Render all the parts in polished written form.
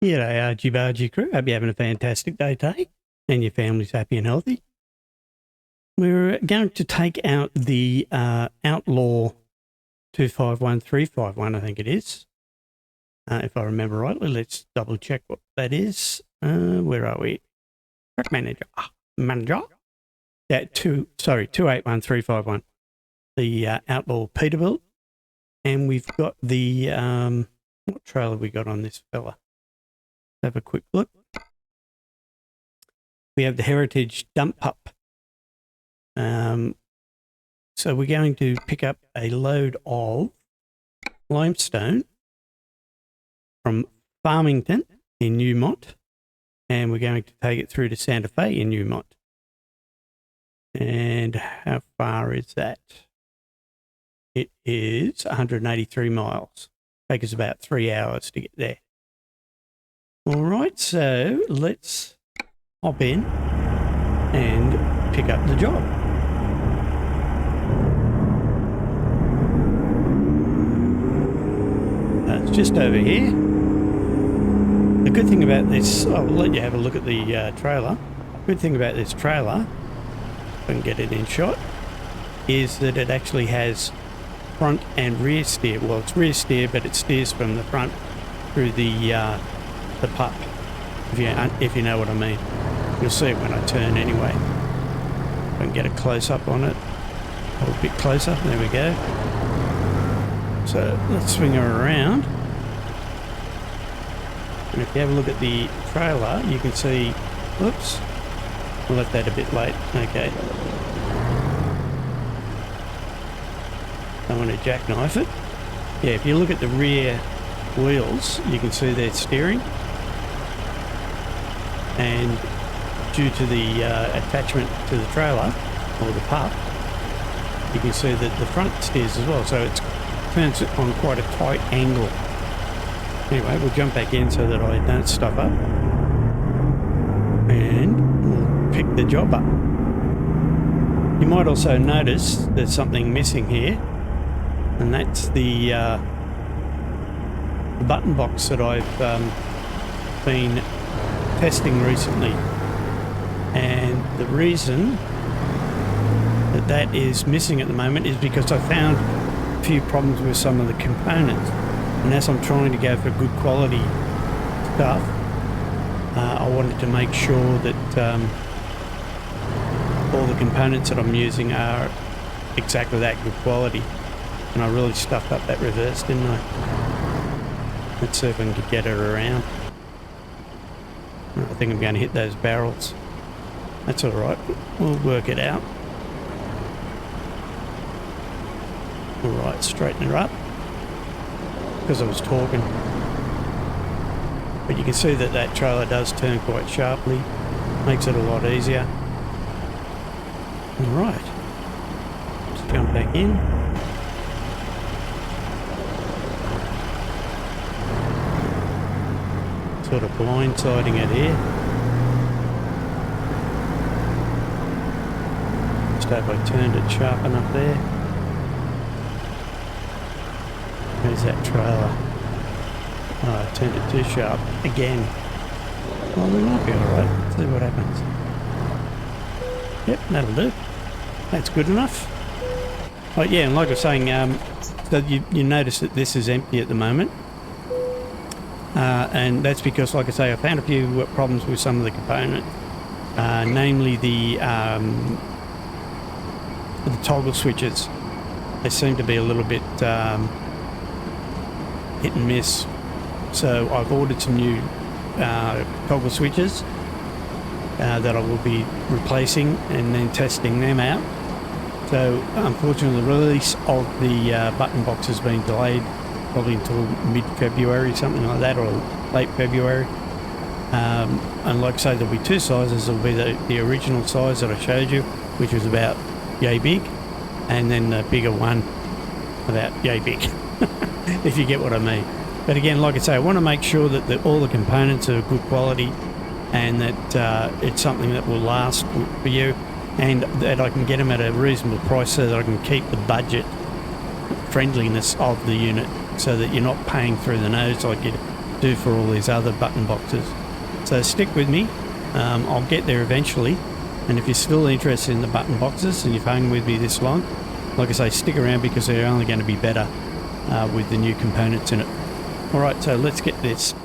G'day, Archie Bargy crew. Hope you're having a fantastic day today and your family's happy and healthy. We're going to take out the Outlaw 251351, I think it is. If I remember rightly, let's double check what that is. Where are we? Track manager. Manager? Yeah, 281351. The Outlaw Peterbilt. And we've got the, what trailer we got on this fella? Have a quick look. We have the Heritage Dump Pup. So we're going to pick up a load of limestone from Farmington in Newmont, and we're going to take it through to Santa Fe in Newmont. And how far is that? It is 183 miles. Take us about 3 hours to get there. All right, so let's hop in and pick up the job. It's just over here. The good thing about this, I'll let you have a look at the trailer. Good thing about this trailer, if I can get it in shot, is that it actually has front and rear steer. Well, it's rear steer, but it steers from the front through the pup, if you know what I mean. You'll see it when I turn anyway. I can get a close-up on it. A bit closer, there we go. So let's swing her around. And if you have a look at the trailer, you can see, whoops, I left that a bit late, okay. I want to jackknife it. Yeah, if you look at the rear wheels, you can see they're steering. And due to the attachment to the trailer, or the pup, you can see that the front steers as well, so it turns it on quite a tight angle. Anyway, we'll jump back in so that I don't stuff up, and we'll pick the job up. You might also notice there's something missing here, and that's the button box that I've been testing recently. And the reason that that is missing at the moment is because I found a few problems with some of the components, and as I'm trying to go for good quality stuff, I wanted to make sure that all the components that I'm using are exactly that good quality. And I really stuffed up that reverse, didn't I? Let's see if I can get it around. I think I'm going to hit those barrels. That's all right. We'll work it out. All right, straighten her up. Because I was talking. But you can see that that trailer does turn quite sharply. Makes it a lot easier. All right. Let's jump back in. Sort of blindsiding it here. Just hope I turned it sharp enough there. Where's that trailer? Oh, I turned it too sharp again. Well, we might be alright. Let's see what happens. Yep, that'll do. That's good enough. Oh yeah, and like I was saying, so you notice that this is empty at the moment. And that's because, like I say, I found a few problems with some of the components, namely the toggle switches. They seem to be a little bit hit and miss. So I've ordered some new toggle switches that I will be replacing and then testing them out. So unfortunately, the release of the button box has been delayed probably until mid-February, something like that, or late February. And like I say, there'll be two sizes. There'll be the original size that I showed you, which was about yay big, and then the bigger one about yay big, if you get what I mean. But again, like I say, I want to make sure that all the components are good quality, and that it's something that will last for you, and that I can get them at a reasonable price so that I can keep the budget friendliness of the unit, so that you're not paying through the nose like you do for all these other button boxes. So stick with me. I'll get there eventually. And if you're still interested in the button boxes and you've hung with me this long, like I say, stick around because they're only going to be better with the new components in it. Alright, so let's get this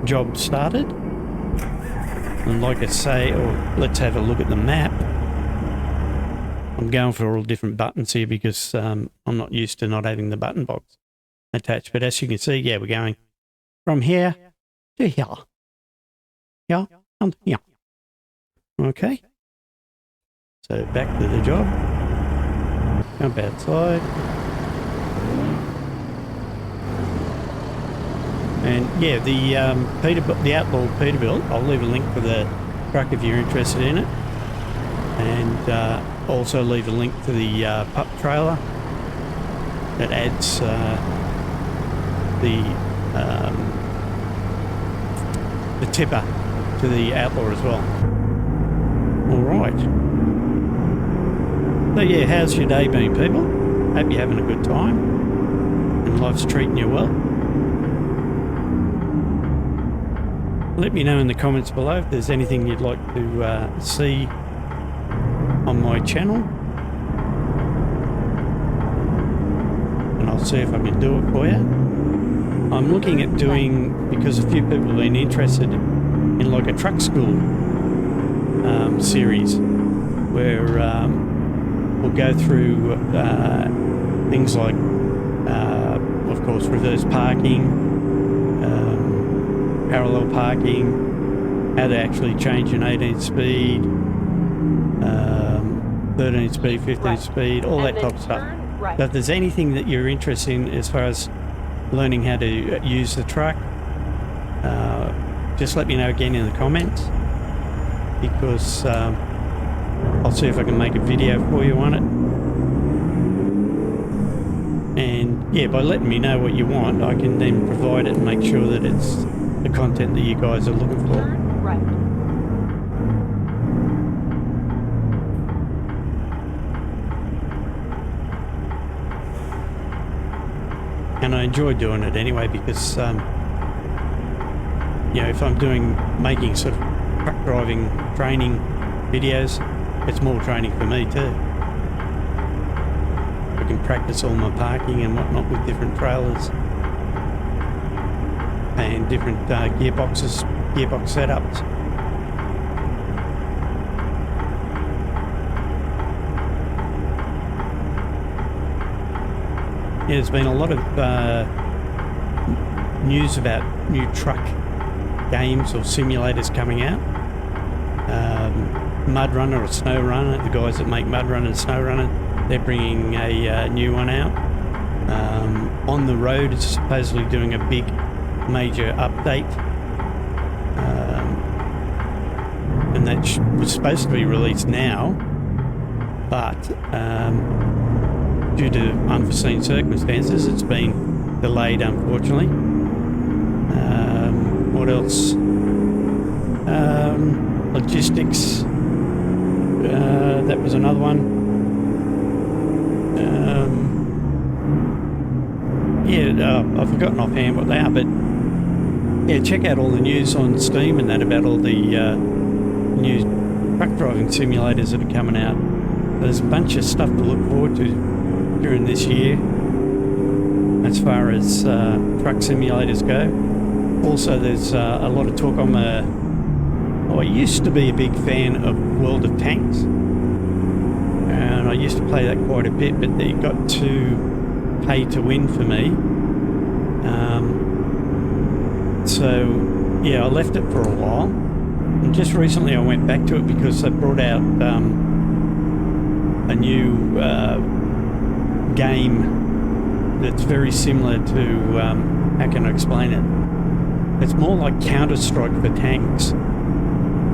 job started. And like I say, let's have a look at the map. I'm going for all different buttons here because I'm not used to not having the button box attached. But as you can see, yeah, we're going from here to here. Yeah, and here. Okay. So back to the job. Jump outside. And yeah, the Outlaw Peterbilt, I'll leave a link for the truck if you're interested in it. And also leave a link to the pup trailer that adds the tipper to the Outlaw as well. Alright. So yeah, how's your day been, people? Hope you're having a good time and life's treating you well. Let me know in the comments below if there's anything you'd like to see on my channel. And I'll see if I can do it for you. I'm looking at doing, because a few people have been interested in like a truck school series where we'll go through things like, of course, reverse parking, parallel parking, how to actually change an 18 speed, 13 speed, 15 speed, all that type of stuff. So if there's anything that you're interested in as far as learning how to use the truck, just let me know again in the comments, because I'll see if I can make a video for you on it. And yeah, by letting me know what you want, I can then provide it and make sure that it's the content that you guys are looking for. Right. And I enjoy doing it anyway because, you know, if I'm making sort of truck driving training videos, it's more training for me too. I can practice all my parking and whatnot with different trailers and different gearbox setups. Yeah, there's been a lot of news about new truck games or simulators coming out. Mud Runner or Snow Runner, the guys that make Mud Runner and Snow Runner, they're bringing a new one out. On the Road is supposedly doing a big major update, and that was supposed to be released now, but due to unforeseen circumstances it's been delayed, unfortunately. What else? Logistics, that was another one. I've forgotten offhand what they are, but yeah, check out all the news on Steam and that about all the new truck driving simulators that are coming out. There's a bunch of stuff to look forward to during this year as far as truck simulators go. Also, there's a lot of talk. I used to be a big fan of World of Tanks, and I used to play that quite a bit, but it got too pay to win for me. So yeah, I left it for a while, and just recently I went back to it because they brought out a new game that's very similar to, how can I explain it? It's more like Counter-Strike for tanks.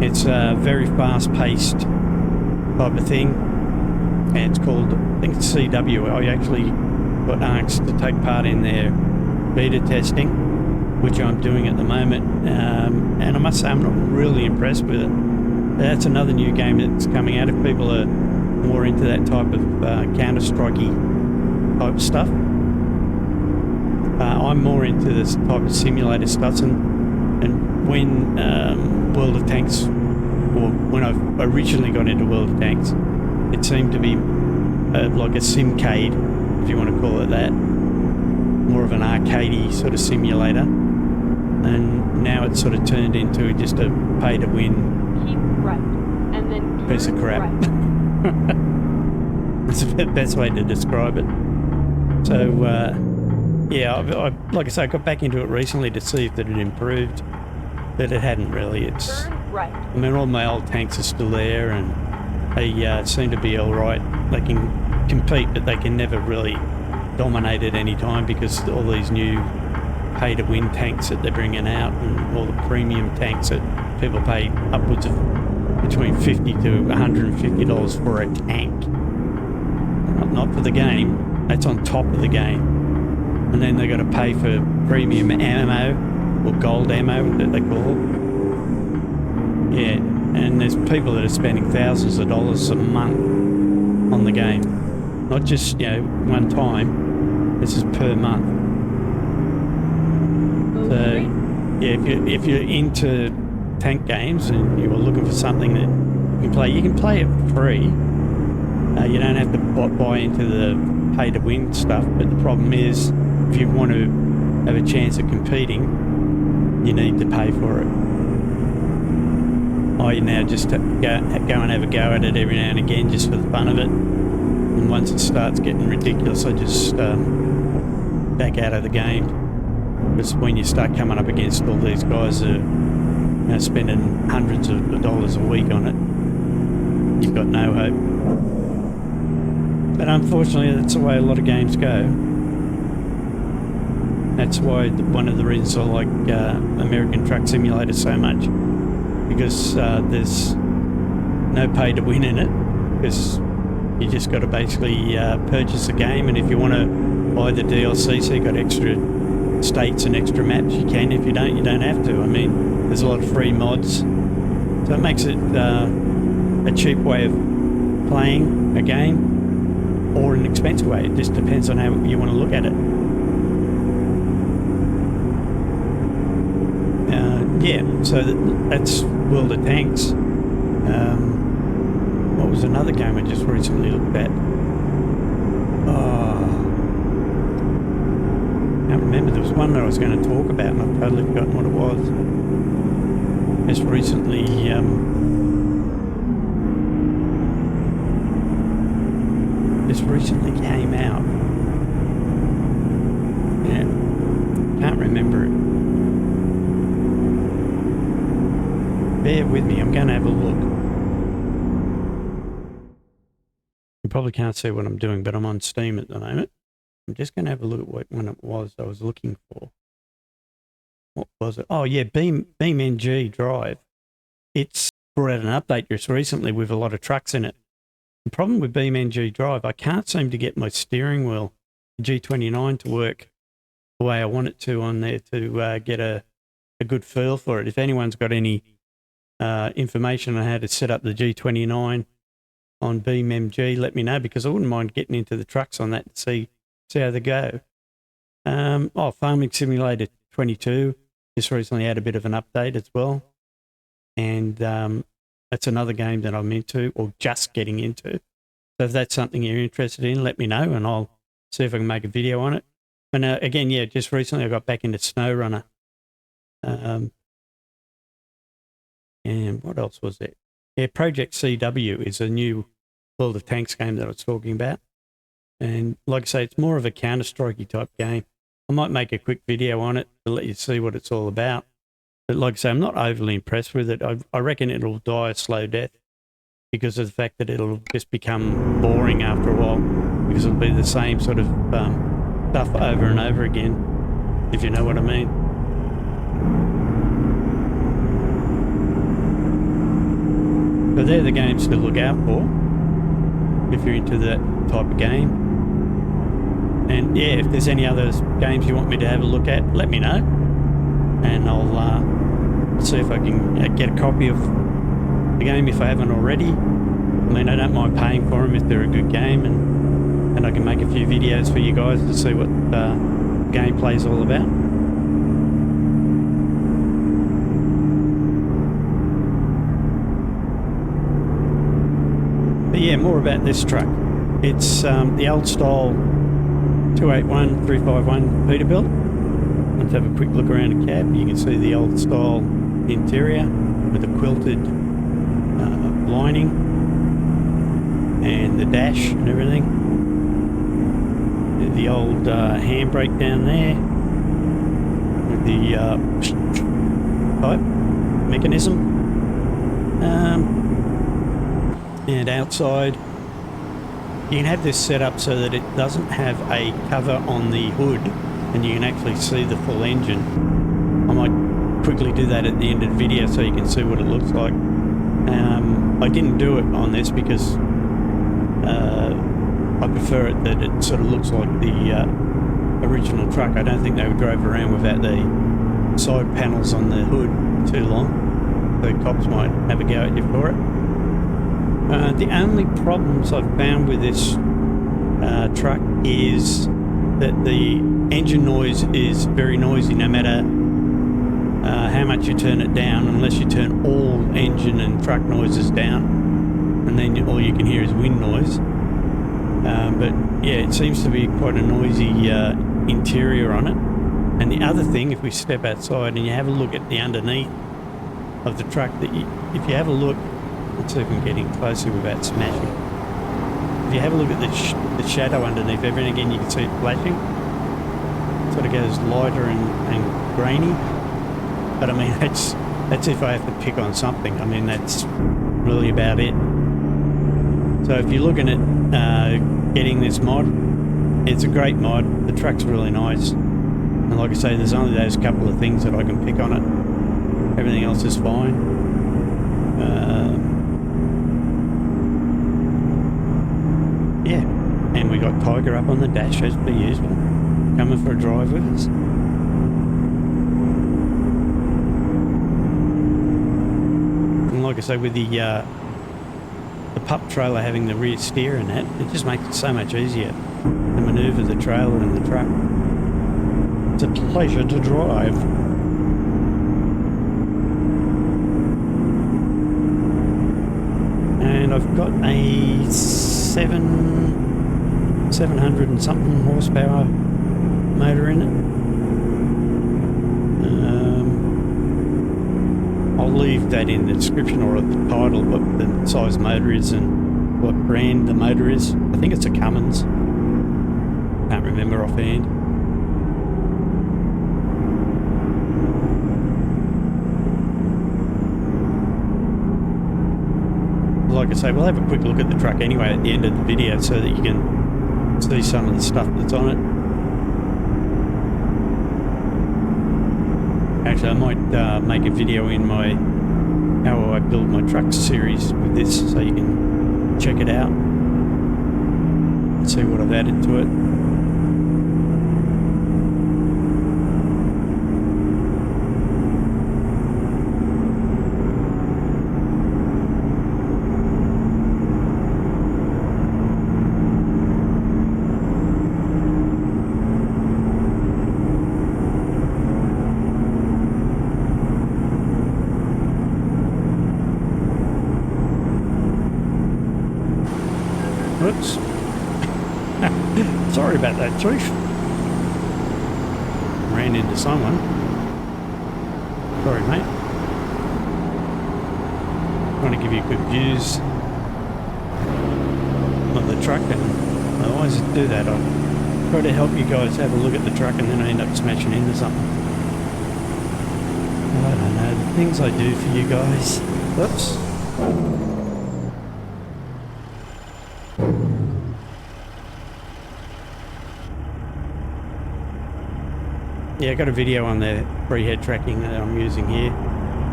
It's a very fast-paced type of thing, and it's called, I think it's CW. I actually got asked to take part in their beta testing, which I'm doing at the moment, and I must say I'm not really impressed with it. That's another new game that's coming out if people are more into that type of Counter-Strike-y type stuff. I'm more into this type of simulator stuff, and when World of Tanks, or when I originally got into World of Tanks, it seemed to be like a simcade, if you want to call it that, more of an arcadey sort of simulator, and now it's sort of turned into just a pay-to-win keep right, and then piece of crap. Right. That's the best way to describe it. So, yeah, I like I say, I got back into it recently to see if it had improved, but it hadn't really. It's, Turn right. I mean, all my old tanks are still there, and they seem to be all right. They can compete, but they can never really dominate at any time because all these new pay-to-win tanks that they're bringing out, and all the premium tanks that people pay upwards of between $50 to $150 for a tank. Not for the game. That's on top of the game. And then they got to pay for premium ammo, or gold ammo that they call it. Yeah, and there's people that are spending thousands of dollars a month on the game. Not just, you know, one time. This is per month. So, yeah, if you're into tank games and you were looking for something that you can play it for free. You don't have to buy into the pay-to-win stuff, but the problem is, if you want to have a chance of competing, you need to pay for it. I now just go and have a go at it every now and again, just for the fun of it. And once it starts getting ridiculous, I just back out of the game. Because when you start coming up against all these guys who are spending hundreds of dollars a week on it, you've got no hope. But unfortunately, that's the way a lot of games go. That's why one of the reasons I like American Truck Simulator so much, because there's no pay to win in it, because you just got to basically purchase the game, and if you want to buy the DLC, so you got extra states and extra maps, you can. If you don't have to. I mean, there's a lot of free mods, so it makes it a cheap way of playing a game, or an expensive way. It just depends on how you want to look at it. Yeah, so that's World of Tanks. What was another game I just recently looked at? Oh, I can't remember. There was one that I was going to talk about and I've totally forgotten what it was. Just recently came out. Yeah, can't remember it. Bear with me, I'm going to have a look. You probably can't see what I'm doing, but I'm on Steam at the moment. I'm just going to have a look at what one it was I was looking for. What was it? Oh yeah, BeamNG Drive. It's brought out an update just recently with a lot of trucks in it. The problem with BeamNG Drive, I can't seem to get my steering wheel, G29, to work the way I want it to on there to get a good feel for it. If anyone's got any information on how to set up the G29 on BeamNG, let me know, because I wouldn't mind getting into the trucks on that and see how they go. Farming Simulator 22 just recently had a bit of an update as well, and that's another game that I'm into, or just getting into. So if that's something you're interested in, let me know and I'll see if I can make a video on it. And again, yeah, just recently I got back into SnowRunner. And what else was there? Yeah, Project CW is a new World of Tanks game that I was talking about. And like I say, it's more of a Counter-Strikey type game. I might make a quick video on it to let you see what it's all about. But like I say, I'm not overly impressed with it. I reckon it'll die a slow death because of the fact that it'll just become boring after a while, because it'll be the same sort of stuff over and over again, if you know what I mean. So they're the games to look out for if you're into that type of game. And yeah, if there's any other games you want me to have a look at, let me know, and I'll see if I can get a copy of the game if I haven't already. I mean, I don't mind paying for them if they're a good game, and I can make a few videos for you guys to see what gameplay is all about. But yeah, more about this truck. It's the old style 281 351 Peterbilt. Let's have a quick look around the cab. You can see the old style interior with the quilted lining and the dash and everything. The old handbrake down there with the pipe mechanism. And outside, you can have this set up so that it doesn't have a cover on the hood and you can actually see the full engine. I might quickly do that at the end of the video so you can see what it looks like. I didn't do it on this because I prefer it that it sort of looks like the original truck. I don't think they would drive around without the side panels on the hood too long. The cops might have a go at you for it. The only problems I've found with this truck is that the engine noise is very noisy no matter how much you turn it down, unless you turn all engine and truck noises down, and then all you can hear is wind noise. But yeah, it seems to be quite a noisy interior on it. And the other thing, if we step outside and you have a look at the underneath of the truck, if you have a look, let's see if we can get in closer without smashing. If you have a look at the shadow underneath, every and again you can see it flashing. It sort of goes lighter and grainy. But I mean, that's if I have to pick on something. I mean, that's really about it. So if you're looking at getting this mod, it's a great mod. The truck's really nice. And like I say, there's only those couple of things that I can pick on it. Everything else is fine. Yeah, and we got Tiger up on the dash as per usual, coming for a drive with us. And like I say, with the pup trailer having the rear steer and that, it just makes it so much easier to manoeuvre the trailer and the truck. It's a pleasure to drive. And I've got a 700 and something horsepower motor in it. I'll leave that in the description or at the title, what the size motor is and what brand the motor is. I think it's a Cummins. Can't remember offhand. Like I say, we'll have a quick look at the truck anyway at the end of the video so that you can see some of the stuff that's on it. Actually, I might make a video in my how I build my trucks series with this so you can check it out and see what I've added to it. Whoops. Sorry about that, Chief. Ran into someone. Sorry, mate. Trying to give you good views of the truck, and I always do that. I try to help you guys have a look at the truck and then I end up smashing into something. I don't know, the things I do for you guys. Whoops. Yeah, I got a video on the free head tracking that I'm using here.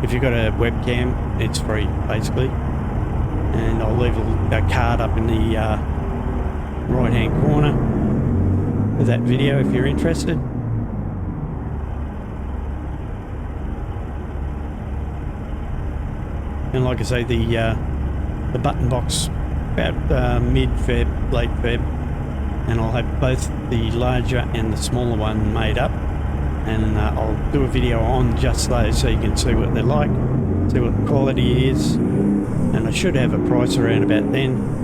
If you've got a webcam, it's free, basically. And I'll leave a card up in the right-hand corner for that video if you're interested. And like I say, the button box about mid-Feb, late Feb, and I'll have both the larger and the smaller one made up, and I'll do a video on just those so you can see what they're like, see what the quality is, and I should have a price around about then.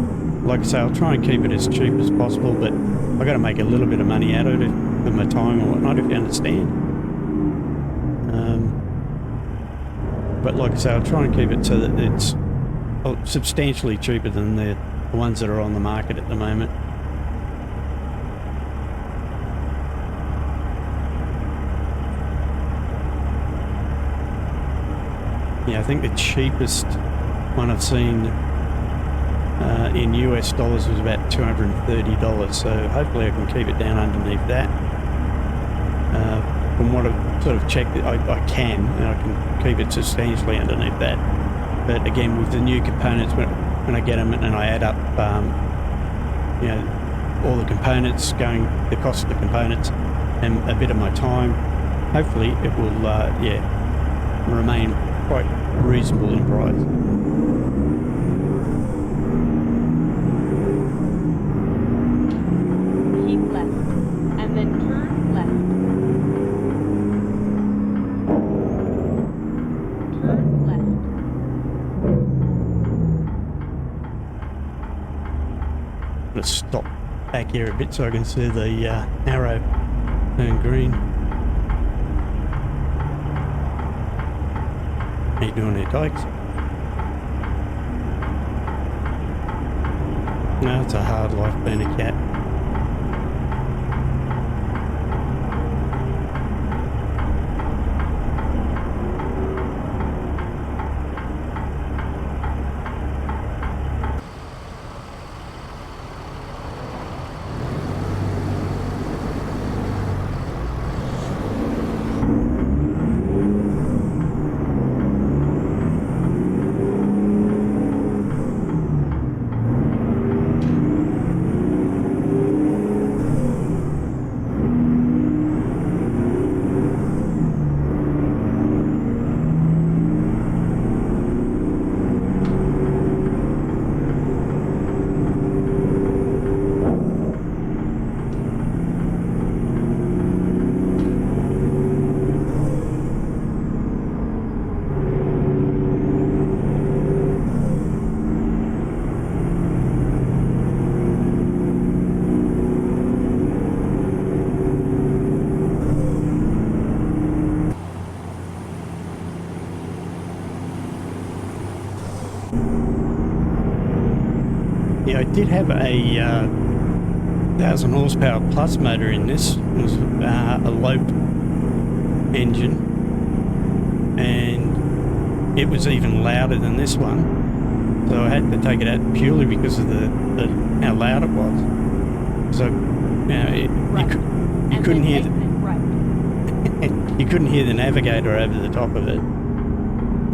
Like I say, I'll try and keep it as cheap as possible, but I've got to make a little bit of money out of it with my time or whatnot, if you understand. But like I say, I'll try and keep it so that it's substantially cheaper than the ones that are on the market at the moment. Yeah, I think the cheapest one I've seen in US dollars was about $230, so hopefully I can keep it down underneath that. From what I've sort of checked, I can, and I can keep it substantially underneath that. But again, with the new components, when I get them and I add up, you know, all the components the cost of the components, and a bit of my time, hopefully it will, yeah, remain quite reasonable in price. Keep left, and then turn left. Turn left. I'm going to stop back here a bit so I can see the arrow turn green. How you doing there, Dykes? No, it's a hard life being a cat. Yeah, I did have a 1,000 horsepower plus motor in this. It was a Lope engine, and it was even louder than this one. So I had to take it out purely because of how loud it was. So you couldn't hear you couldn't hear the navigator over the top of it,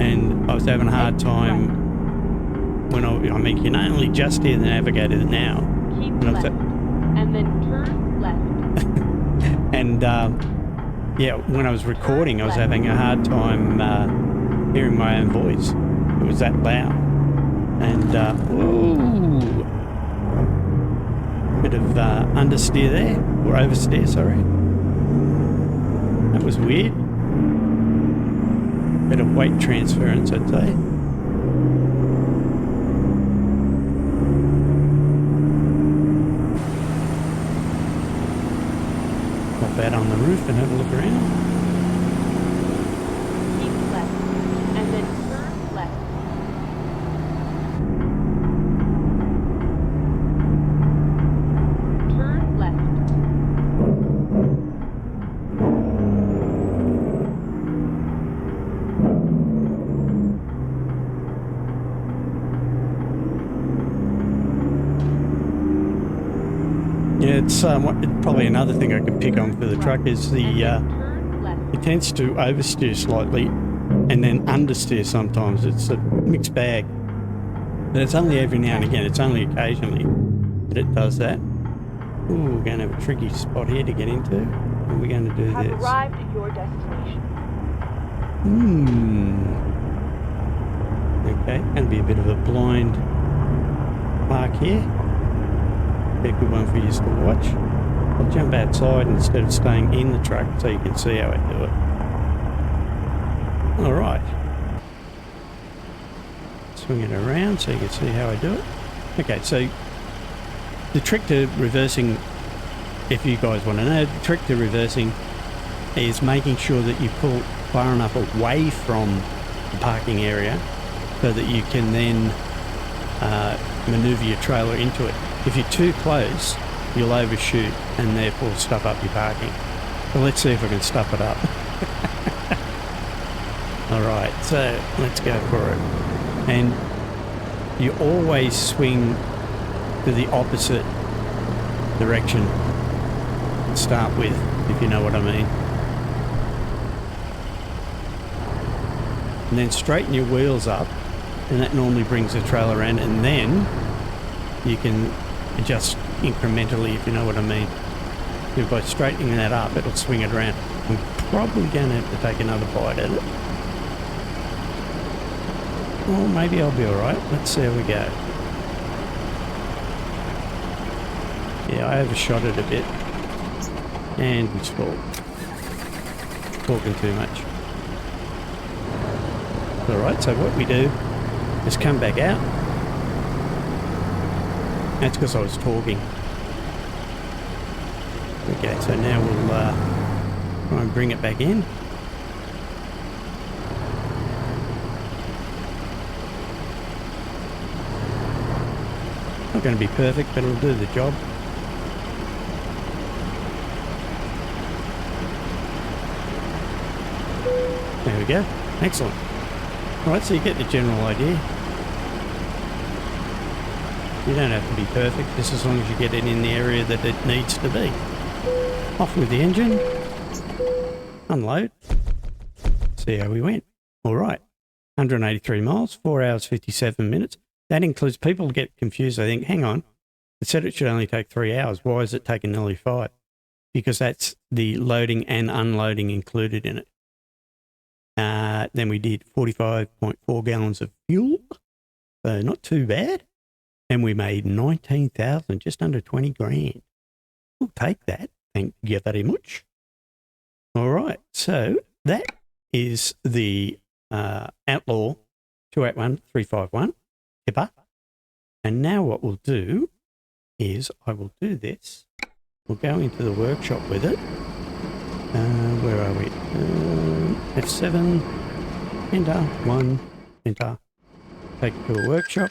and I was having a hard time. When I mean, you can only just hear the navigator now. Keep left, and then turn left. And yeah, when I was recording, I was having a hard time hearing my own voice. It was that loud. And ooh, bit of understeer there, or oversteer, sorry. That was weird. Bit of weight transference, I'd say. Out on the roof and have a look around. Keep left, and then turn left. Turn left. Yeah, it's probably another thing I could pick on for the truck is it tends to oversteer slightly and then understeer sometimes. It's a mixed bag. But it's only every now and again. It's only occasionally that it does that. Ooh, we're going to have a tricky spot here to get into. And we're going to do Have this. arrived at your destination. Okay, going to be a bit of a blind mark here. be a good one for you to watch. I'll jump outside instead of staying in the truck so you can see how I do it. Alright. Swing it around so you can see how I do it. Okay, so the trick to reversing, if you guys want to know, the trick to reversing is making sure that you pull far enough away from the parking area so that you can then maneuver your trailer into it. If you're too close, you'll overshoot and therefore stuff up your parking. So let's see if I can stuff it up. Alright, so let's go for it. And you always swing to the opposite direction to start with, if you know what I mean. And then straighten your wheels up, and that normally brings the trailer around, and then you can adjust incrementally, if you know what I mean. If by straightening that up, it'll swing it around. I'm probably going to have to take another bite at it. Well, maybe I'll be alright. Let's see how we go. Yeah, I overshot it a bit. And we stalled. Talking too much. Alright, so what we do is come back out. That's because I was talking. Okay, so now we'll try and bring it back in. Not going to be perfect, but it'll do the job. There we go. Excellent. Right, so you get the general idea. You don't have to be perfect, just as long as you get it in the area that it needs to be. Off with the engine. Unload. See how we went. All right. 183 miles, 4 hours, 57 minutes. That includes, people get confused. They think, hang on, it said it should only take 3 hours. Why is it taking nearly 5? Because that's the loading and unloading included in it. Then we did 45.4 gallons of fuel. So not too bad. And we made 19,000, just under 20 grand. We'll take that. Thank you very much. All right. So that is the Outlaw 281351 tipper. And now what we'll do is I will do this. We'll go into the workshop with it. Where are we? F7, enter, 1, enter. Take it to a workshop.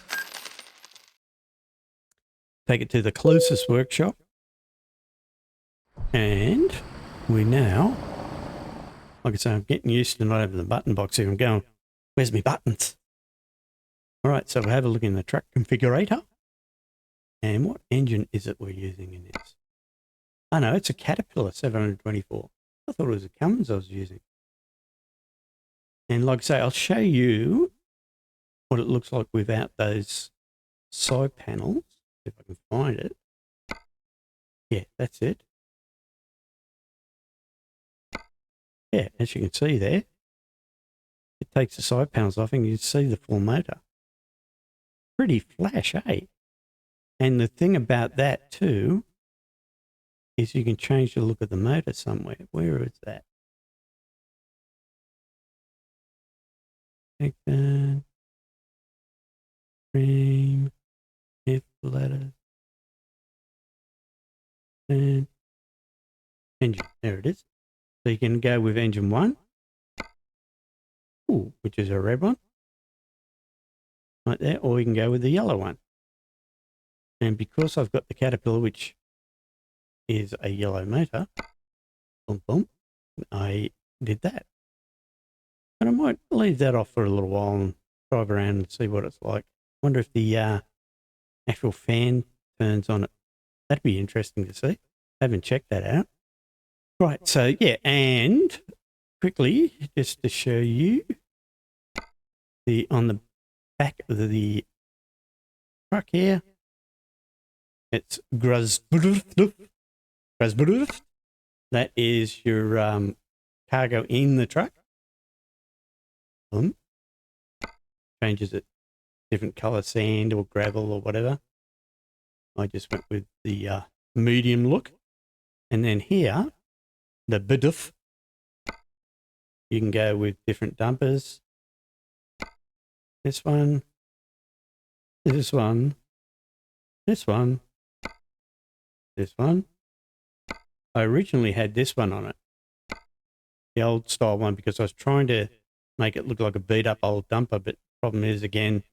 Take it to the closest workshop. And we now, like I say, I'm getting used to not having the button box here. I'm going, where's my buttons? All right, so we'll have a look in the truck configurator. And what engine is it we're using in this? Oh no, it's a Caterpillar 724. I thought it was a Cummins I was using. And like I say, I'll show you what it looks like without those side panels, if I can find it. Yeah, that's it. Yeah, as you can see there, it takes the side panels off and you can see the full motor. Pretty flash, eh? And the thing about that too is you can change the look of the motor somewhere. Where is that? Section, cream, F letters, and engine. There it is. So you can go with engine 1, which is a red one, right there, or you can go with the yellow one. And because I've got the Caterpillar, which is a yellow motor, boom, boom, I did that. But I might leave that off for a little while and drive around and see what it's like. Wonder if the actual fan turns on it. That'd be interesting to see. Haven't checked that out. Right, so yeah, and quickly, just to show you, on the back of the truck here, it's Grasbrüth. That is your cargo in the truck. Changes it different color, sand or gravel or whatever. I just went with the medium look. And then here, the bidoof. You can go with different dumpers. This one, this one, this one, this one. I originally had this one on it, the old style one, because I was trying to make it look like a beat up old dumper, but the problem is, again,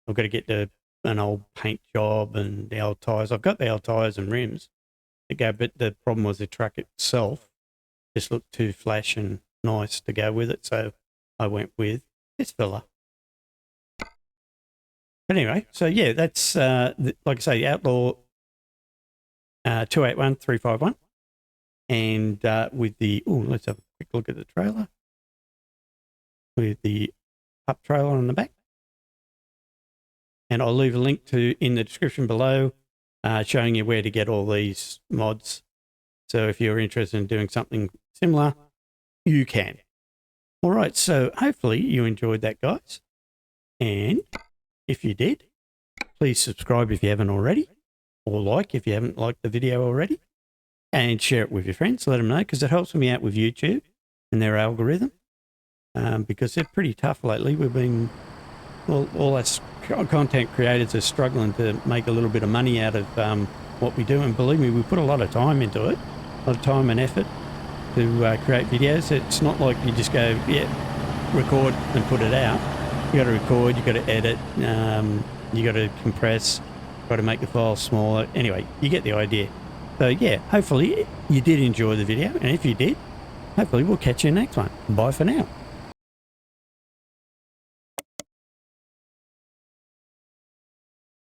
I've got to get an old paint job and the old tyres. I've got the old tyres and rims to go, but the problem was the truck itself just looked too flash and nice to go with it, so I went with this fella. But anyway, so yeah, that's like I say, Outlaw 281351, and with the let's have a quick look at the trailer with the pup trailer on the back, and I'll leave a link in the description below, showing you where to get all these mods. So if you're interested in doing something similar, you can. All right, so hopefully you enjoyed that, guys. And if you did, please subscribe if you haven't already, or like if you haven't liked the video already, and share it with your friends. Let them know, because it helps me out with YouTube and their algorithm, because they're pretty tough lately. We've been, well, all us content creators are struggling to make a little bit of money out of what we do. And believe me, we put a lot of time into it, a lot of time and effort to create videos. It's not like you just go, yeah, record and put it out. You got to record, you got to edit, you got to compress, try to make the file smaller. Anyway, you get the idea. So yeah, hopefully you did enjoy the video, and if you did, hopefully we'll catch you next one. Bye for now.